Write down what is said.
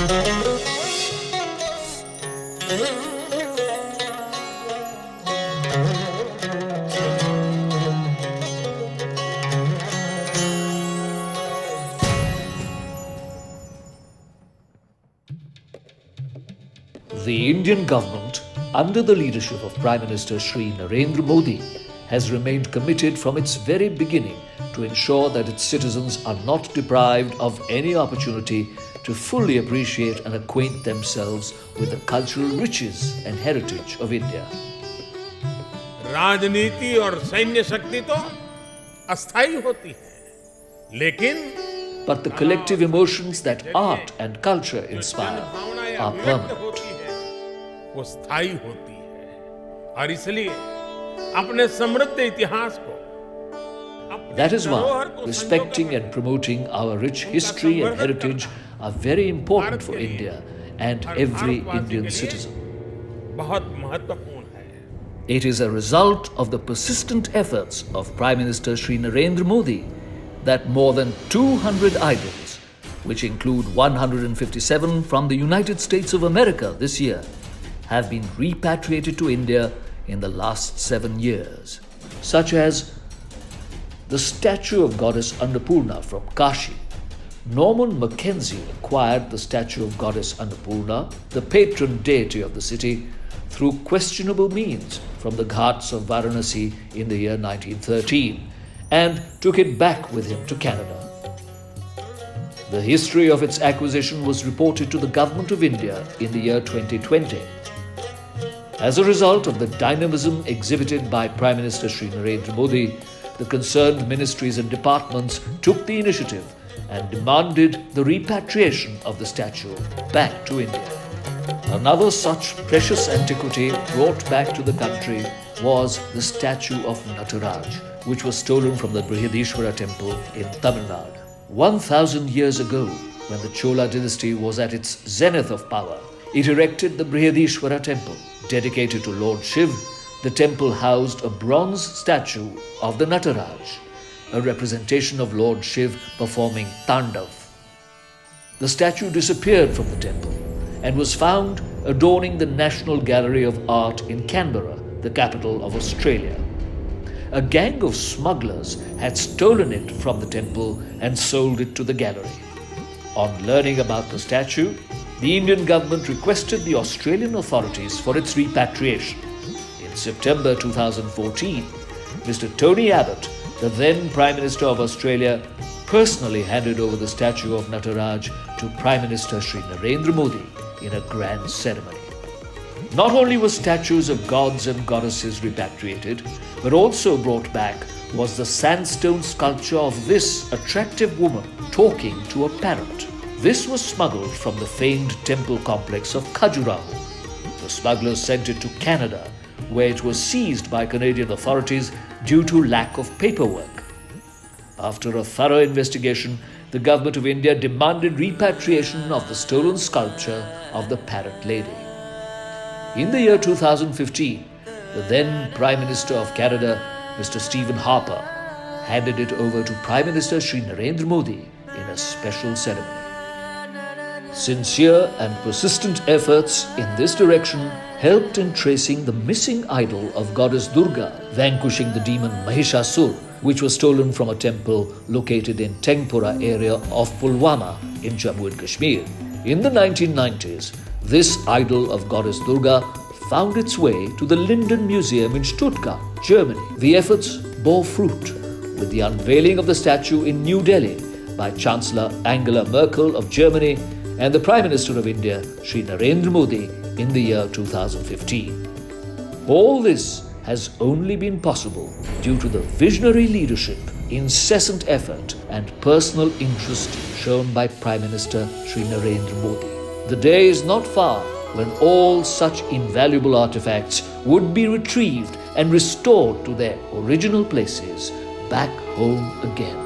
The Indian government, under the leadership of Prime Minister Shri Narendra Modi, has remained committed from its very beginning to ensure that its citizens are not deprived of any opportunity to fully appreciate and acquaint themselves with the cultural riches and heritage of India. राजनीति और सैन्य शक्ति तो अस्थायी होती है, लेकिन But the collective emotions that art and culture inspire are permanent. वो स्थायी होती है और इसलिए अपने समृद्ध इतिहास को That is why respecting and promoting our rich history and heritage are very important for India and every Indian citizen. बहुत महत्वपूर्ण है. It is a result of the persistent efforts of Prime Minister Shri Narendra Modi that more than 200 idols, which include 157 from the United States of America this year, have been repatriated to India in the last 7 years, such as the statue of goddess Annapurna from Kashi. Norman Mackenzie acquired the statue of goddess Annapurna, the patron deity of the city, through questionable means from the ghats of Varanasi in the year 1913 and took it back with him to Canada. The history of its acquisition was reported to the Government of India in the year 2020. As a result of the dynamism exhibited by Prime Minister Shri Narendra Modi, the concerned ministries and departments took the initiative and demanded the repatriation of the statue back to India. Another such precious antiquity brought back to the country was the statue of Nataraj, which was stolen from the Brihadishwara temple in Tamil Nadu. 1,000 years ago, when the Chola dynasty was at its zenith of power, it erected the Brihadishwara temple. Dedicated to Lord Shiv, the temple housed a bronze statue of the Nataraj, a representation of Lord Shiv performing Tandav. The statue disappeared from the temple and was found adorning the National Gallery of Art in Canberra, the capital of Australia. A gang of smugglers had stolen it from the temple and sold it to the gallery. On learning about the statue, the Indian government requested the Australian authorities for its repatriation. In September 2014, Mr. Tony Abbott, the then Prime Minister of Australia, personally handed over the statue of Nataraj to Prime Minister Shri Narendra Modi in a grand ceremony. Not only were statues of gods and goddesses repatriated, but also brought back was the sandstone sculpture of this attractive woman talking to a parrot. This was smuggled from the famed temple complex of Khajuraho. The smugglers sent it to Canada, where it was seized by Canadian authorities due to lack of paperwork. After a thorough investigation, the Government of India demanded repatriation of the stolen sculpture of the parrot lady. In the year 2015, the then Prime Minister of Canada, Mr. Stephen Harper, handed it over to Prime Minister Shri Narendra Modi in a special ceremony. Sincere and persistent efforts in this direction helped in tracing the missing idol of goddess Durga, vanquishing the demon Mahishasur, which was stolen from a temple located in Tengpura area of Pulwama in Jammu and Kashmir. In the 1990s, this idol of goddess Durga found its way to the Linden Museum in Stuttgart, Germany. The efforts bore fruit with the unveiling of the statue in New Delhi by Chancellor Angela Merkel of Germany and the Prime Minister of India, Shri Narendra Modi, in the year 2015. All this has only been possible due to the visionary leadership, incessant effort, and personal interest shown by Prime Minister Shri Narendra Modi. The day is not far when all such invaluable artifacts would be retrieved and restored to their original places back home again.